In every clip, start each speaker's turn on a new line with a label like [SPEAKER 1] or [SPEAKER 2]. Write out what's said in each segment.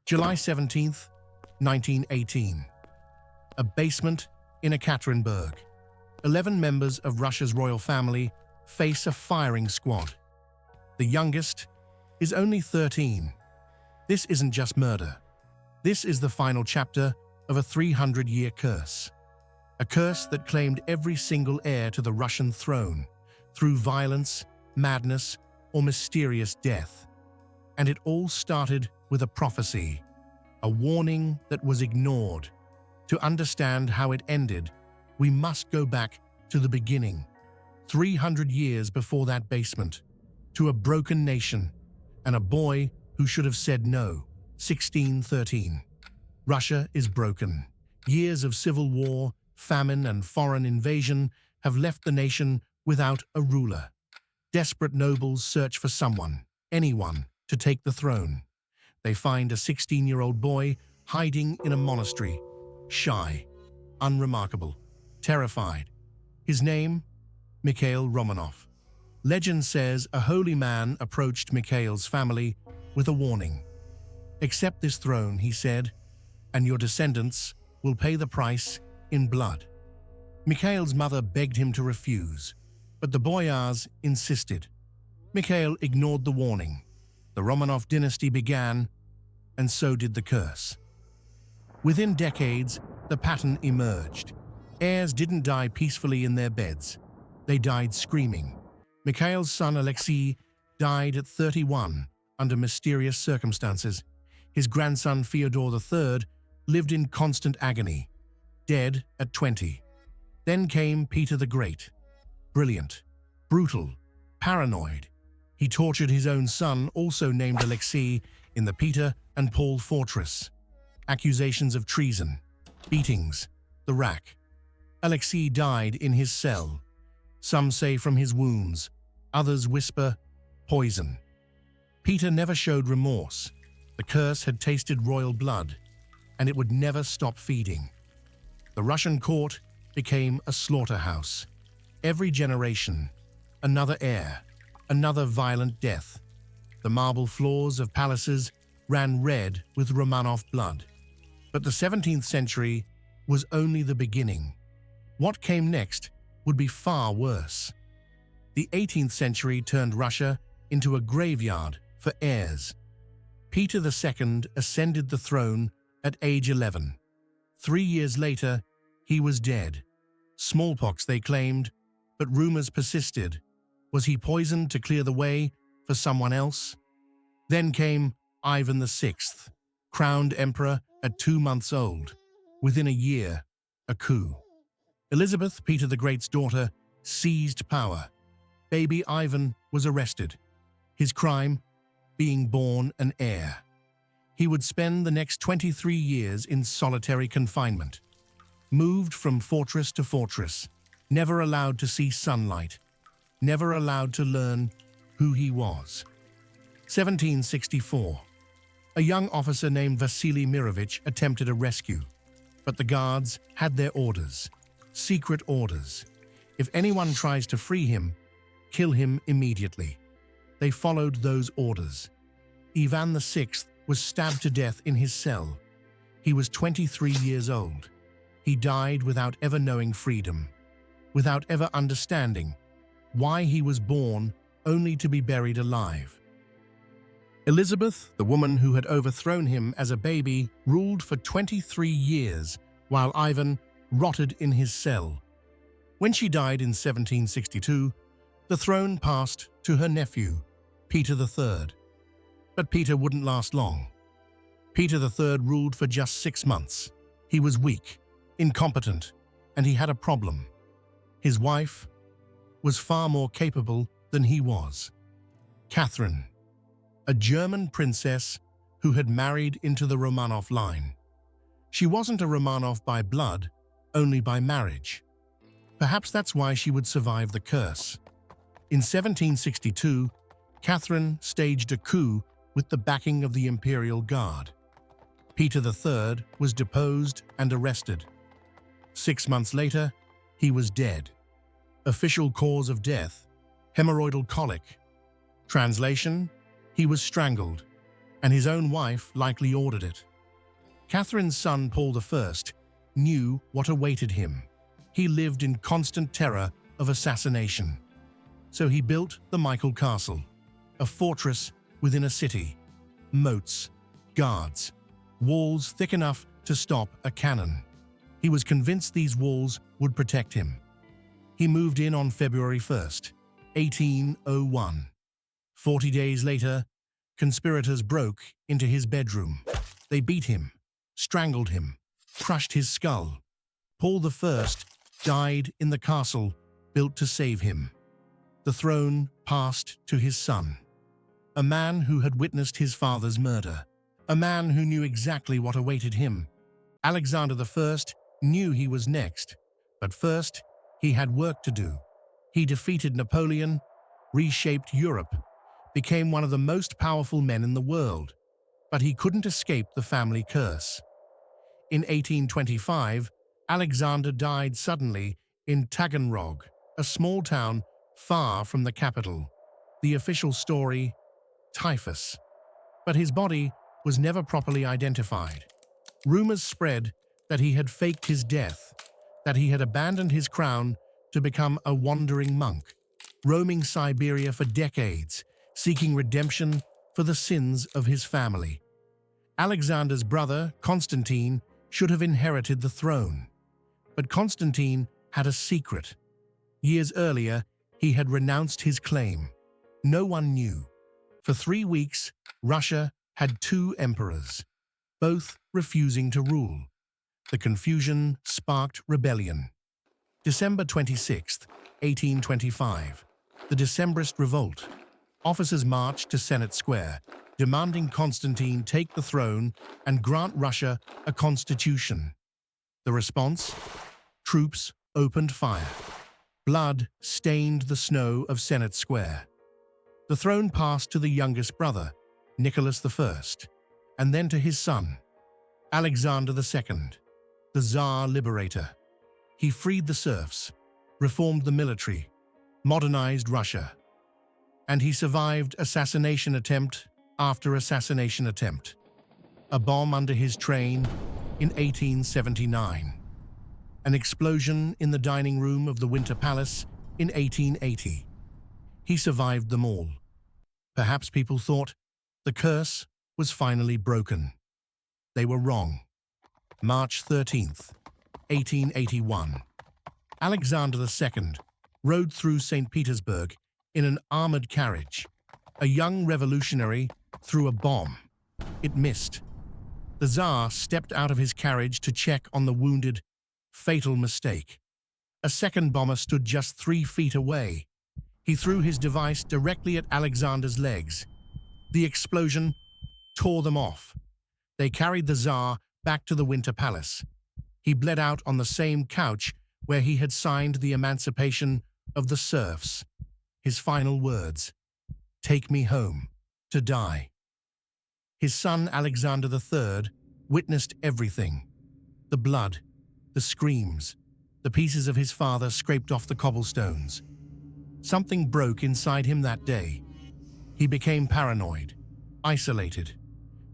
[SPEAKER 1] July 17th, 1918. A basement in Ekaterinburg. 11 members of Russia's royal family face a firing squad. The youngest is only 13. This isn't just murder. This is the final chapter of a 300-year curse. A curse that claimed every single heir to the Russian throne through violence, madness, or mysterious death. And it all started with a prophecy, a warning that was ignored. To understand how it ended, we must go back to the beginning, 300 years before that basement, to a broken nation and a boy who should have said no. 1613. Russia is broken. Years of civil war, famine, and foreign invasion have left the nation without a ruler. Desperate nobles search for someone, anyone, to take the throne. They find a 16-year-old boy hiding in a monastery, shy, unremarkable, terrified. His name? Mikhail Romanov. Legend says a holy man approached Mikhail's family with a warning. "Accept this throne," he said, "and your descendants will pay the price in blood." Mikhail's mother begged him to refuse, but the boyars insisted. Mikhail ignored the warning. The Romanov dynasty began, and so did the curse. Within decades, the pattern emerged. Heirs didn't die peacefully in their beds. They died screaming. Mikhail's son Alexei died at 31 under mysterious circumstances. His grandson Fyodor III lived in constant agony, dead at 20. Then came Peter the Great. Brilliant, brutal, paranoid. He tortured his own son, also named Alexei, in the Peter and Paul fortress. Accusations of treason, beatings, the rack. Alexei died in his cell. Some say from his wounds, others whisper poison. Peter never showed remorse. The curse had tasted royal blood, and it would never stop feeding. The Russian court became a slaughterhouse. Every generation, another heir, another violent death. The marble floors of palaces ran red with Romanov blood. But the 17th century was only the beginning. What came next would be far worse. The 18th century turned Russia into a graveyard for heirs. Peter II ascended the throne at age 11. 3 years later, he was dead. Smallpox, they claimed, but rumors persisted. Was he poisoned to clear the way for someone else? Then came Ivan VI, crowned emperor at 2 months old. Within a year, a coup. Elizabeth, Peter the Great's daughter, seized power. Baby Ivan was arrested. His crime? Being born an heir. He would spend the next 23 years in solitary confinement, moved from fortress to fortress, never allowed to see sunlight, never allowed to learn who he was. 1764. A young officer named Vasily Mirovich attempted a rescue, but the guards had their orders, secret orders. If anyone tries to free him, kill him immediately. They followed those orders. Ivan VI was stabbed to death in his cell. He was 23 years old. He died without ever knowing freedom, without ever understanding why he was born only to be buried alive. Elizabeth, the woman who had overthrown him as a baby, ruled for 23 years while Ivan rotted in his cell. When she died in 1762, the throne passed to her nephew, Peter III. But Peter wouldn't last long. Peter III ruled for just 6 months. He was weak, incompetent, and he had a problem. His wife was far more capable than he was. Catherine, a German princess who had married into the Romanov line. She wasn't a Romanov by blood, only by marriage. Perhaps that's why she would survive the curse. In 1762, Catherine staged a coup with the backing of the Imperial Guard. Peter III was deposed and arrested. 6 months later, he was dead. Official cause of death: hemorrhoidal colic. Translation: he was strangled. and his own wife likely ordered it. Catherine's son, Paul I, knew what awaited him. He lived in constant terror of assassination. So he built the Mikhail Castle, a fortress within a city, moats, guards, walls thick enough to stop a cannon. He was convinced these walls would protect him. He moved in on February 1st, 1801. 40 days later, conspirators broke into his bedroom. They beat him, strangled him, crushed his skull. Paul I died in the castle built to save him. The throne passed to his son, a man who had witnessed his father's murder, a man who knew exactly what awaited him. Alexander I knew he was next, but first he had work to do. He defeated Napoleon, reshaped Europe, became one of the most powerful men in the world, but he couldn't escape the family curse. In 1825, Alexander died suddenly in Taganrog, a small town far from the capital. The official story: typhus. But his body was never properly identified. Rumors spread that he had faked his death, that he had abandoned his crown to become a wandering monk, roaming Siberia for decades, seeking redemption for the sins of his family. Alexander's brother, Constantine, should have inherited the throne. But Constantine had a secret. Years earlier, he had renounced his claim. No one knew. For 3 weeks, Russia had 2 emperors, both refusing to rule. The confusion sparked rebellion. December 26, 1825. The Decembrist revolt. Officers marched to Senate Square, demanding Constantine take the throne and grant Russia a constitution. The response? Troops opened fire. Blood stained the snow of Senate Square. The throne passed to the youngest brother, Nicholas I, and then to his son, Alexander II, the Tsar Liberator. He freed the serfs, reformed the military, modernized Russia. And he survived assassination attempt after assassination attempt. A bomb under his train in 1879. An explosion in the dining room of the Winter Palace in 1880. He survived them all. Perhaps people thought the curse was finally broken. They were wrong. March 13th, 1881. Alexander II rode through St. Petersburg in an armored carriage. A young revolutionary threw a bomb. It missed. The Tsar stepped out of his carriage to check on the wounded. Fatal mistake. A second bomber stood just 3 feet away. He threw his device directly at Alexander's legs. The explosion tore them off. They carried the Tsar back to the Winter Palace. He bled out on the same couch where he had signed the emancipation of the serfs. His final words: "Take me home, to die." His son Alexander III witnessed everything. The blood, the screams, the pieces of his father scraped off the cobblestones. Something broke inside him that day. He became paranoid, isolated,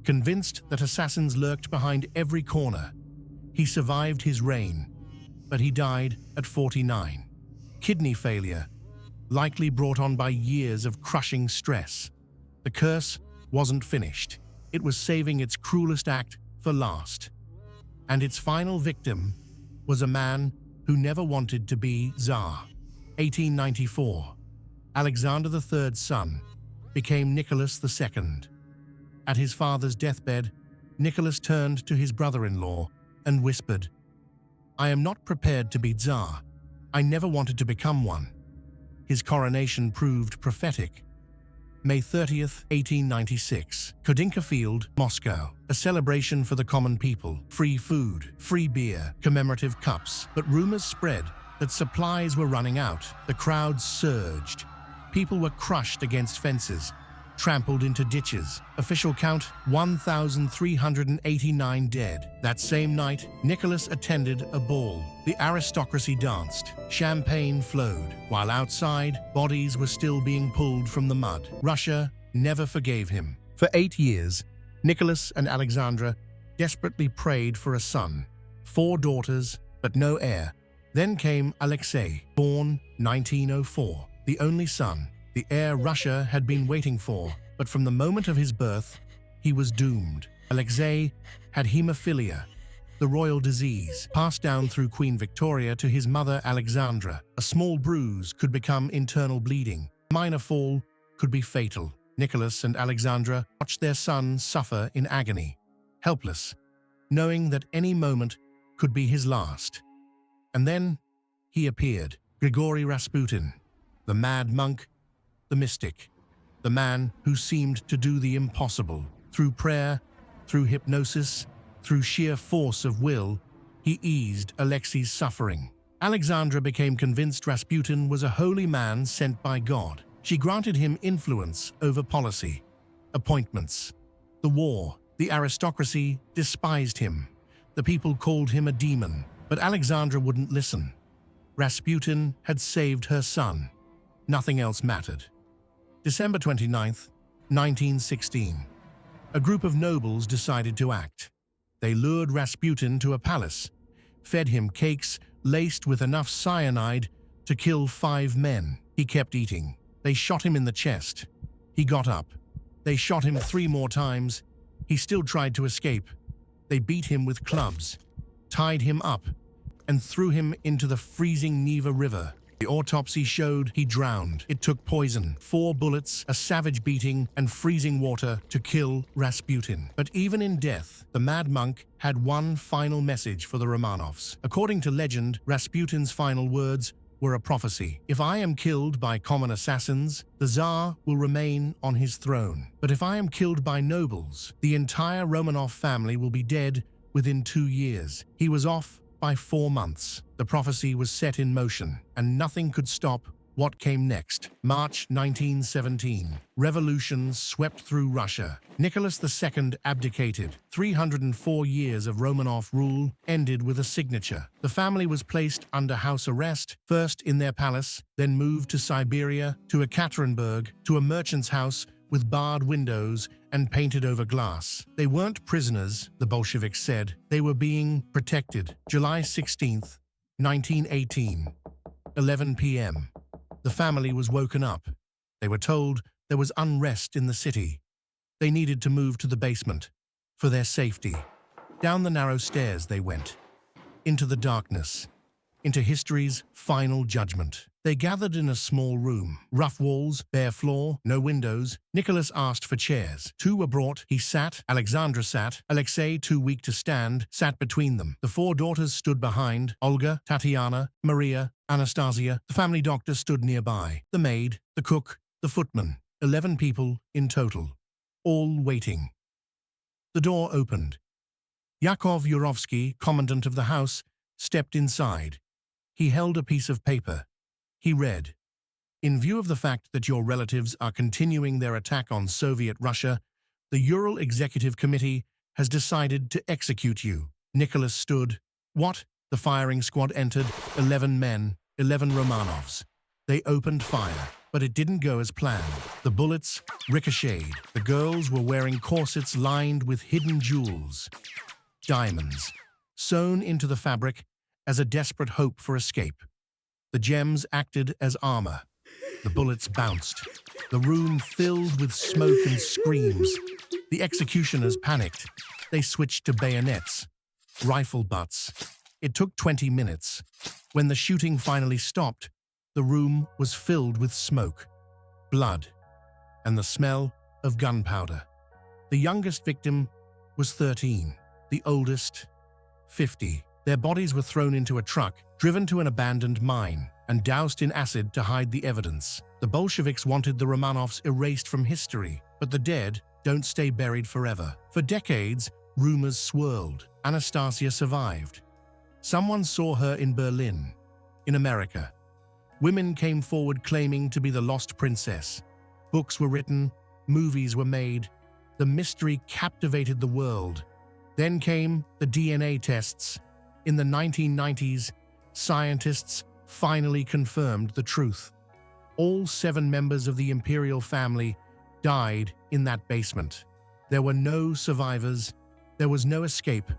[SPEAKER 1] convinced that assassins lurked behind every corner. He survived his reign, but he died at 49. Kidney failure, likely brought on by years of crushing stress. The curse wasn't finished. It was saving its cruelest act for last. And its final victim was a man who never wanted to be Tsar. 1894. Alexander III's son became Nicholas II. At his father's deathbed, Nicholas turned to his brother-in-law and whispered, "I am not prepared to be Tsar. I never wanted to become one." His coronation proved prophetic. May 30th, 1896, Kodinka Field, Moscow. A celebration for the common people. Free food, free beer, commemorative cups. But rumors spread that supplies were running out. The crowds surged. People were crushed against fences, trampled into ditches. Official count: 1,389 dead. That same night, Nicholas attended a ball. The aristocracy danced. Champagne flowed. While outside, bodies were still being pulled from the mud. Russia never forgave him. For 8 years, Nicholas and Alexandra desperately prayed for a son. 4 daughters, but no heir. Then came Alexei, born 1904, the only son, the heir Russia had been waiting for, but from the moment of his birth, he was doomed. Alexei had hemophilia, the royal disease, passed down through Queen Victoria to his mother Alexandra. A small bruise could become internal bleeding. A minor fall could be fatal. Nicholas and Alexandra watched their son suffer in agony, helpless, knowing that any moment could be his last. And then he appeared, Grigory Rasputin, the mad monk, the mystic, the man who seemed to do the impossible. Through prayer, through hypnosis, through sheer force of will, he eased Alexei's suffering. Alexandra became convinced Rasputin was a holy man sent by God. She granted him influence over policy, appointments, the war. The aristocracy despised him. The people called him a demon. But Alexandra wouldn't listen. Rasputin had saved her son. Nothing else mattered. December 29th, 1916. A group of nobles decided to act. They lured Rasputin to a palace, fed him cakes laced with enough cyanide to kill 5 men. He kept eating. They shot him in the chest. He got up. They shot him 3 more times. He still tried to escape. They beat him with clubs, tied him up, and threw him into the freezing Neva River. The autopsy showed he drowned. It took poison, 4 bullets, a savage beating, and freezing water to kill Rasputin. But even in death, the mad monk had one final message for the Romanovs. According to legend, Rasputin's final words were a prophecy. If I am killed by common assassins, the Tsar will remain on his throne. But if I am killed by nobles, the entire Romanov family will be dead within 2 years. He was off by 4 months. The prophecy was set in motion, and nothing could stop what came next. March 1917. Revolution swept through Russia. Nicholas II abdicated. 304 years of Romanov rule ended with a signature. The family was placed under house arrest, first in their palace, then moved to Siberia, to Ekaterinburg, to a merchant's house with barred windows and painted over glass. They weren't prisoners, the Bolsheviks said. They were being protected. July 16th, 1918, 11 p.m. The family was woken up. They were told there was unrest in the city. They needed to move to the basement for their safety. Down the narrow stairs they went, into the darkness, into history's final judgment. They gathered in a small room. Rough walls, bare floor, no windows. Nicholas asked for chairs. 2 were brought. He sat. Alexandra sat. Alexei, too weak to stand, sat between them. The 4 daughters stood behind. Olga, Tatiana, Maria, Anastasia. The family doctor stood nearby. The maid, the cook, the footman. 11 people in total, all waiting. The door opened. Yakov Yurovsky, commandant of the house, stepped inside. He held a piece of paper. He read, "In view of the fact that your relatives are continuing their attack on Soviet Russia, the Ural Executive Committee has decided to execute you." Nicholas stood. What? The firing squad entered. 11 men, 11 Romanovs. They opened fire, but it didn't go as planned. The bullets ricocheted. The girls were wearing corsets lined with hidden jewels, diamonds, sewn into the fabric as a desperate hope for escape. The gems acted as armor. The bullets bounced. The room filled with smoke and screams. The executioners panicked. They switched to bayonets, rifle butts. It took 20 minutes. When the shooting finally stopped, the room was filled with smoke, blood, and the smell of gunpowder. The youngest victim was 13. The oldest, 50. Their bodies were thrown into a truck, driven to an abandoned mine, and doused in acid to hide the evidence. The Bolsheviks wanted the Romanovs erased from history, but the dead don't stay buried forever. For decades, rumors swirled. Anastasia survived. Someone saw her in Berlin, in America. Women came forward claiming to be the lost princess. Books were written, movies were made. The mystery captivated the world. Then came the DNA tests. In the 1990s, scientists finally confirmed the truth. All 7 members of the Imperial family died in that basement. There were no survivors. There was no escape.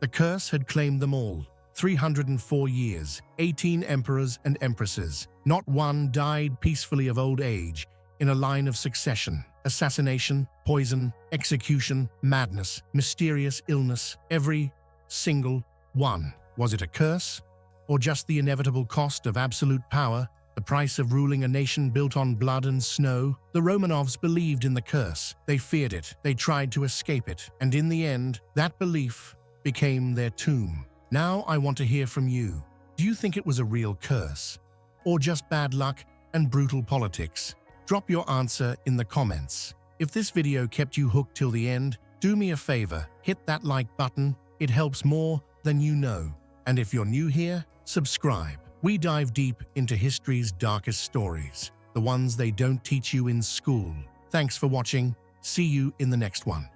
[SPEAKER 1] The curse had claimed them all. 304 years, 18 emperors and empresses. Not one died peacefully of old age in a line of succession. Assassination, poison, execution, madness, mysterious illness, every single one. Was it a curse? Or just the inevitable cost of absolute power? The price of ruling a nation built on blood and snow? The Romanovs believed in the curse. They feared it. They tried to escape it. And in the end, that belief became their tomb. Now I want to hear from you. Do you think it was a real curse? Or just bad luck and brutal politics? Drop your answer in the comments. If this video kept you hooked till the end, do me a favor, hit that like button. It helps more than you know. And if you're new here, subscribe. We dive deep into history's darkest stories, the ones they don't teach you in school. Thanks for watching. See you in the next one.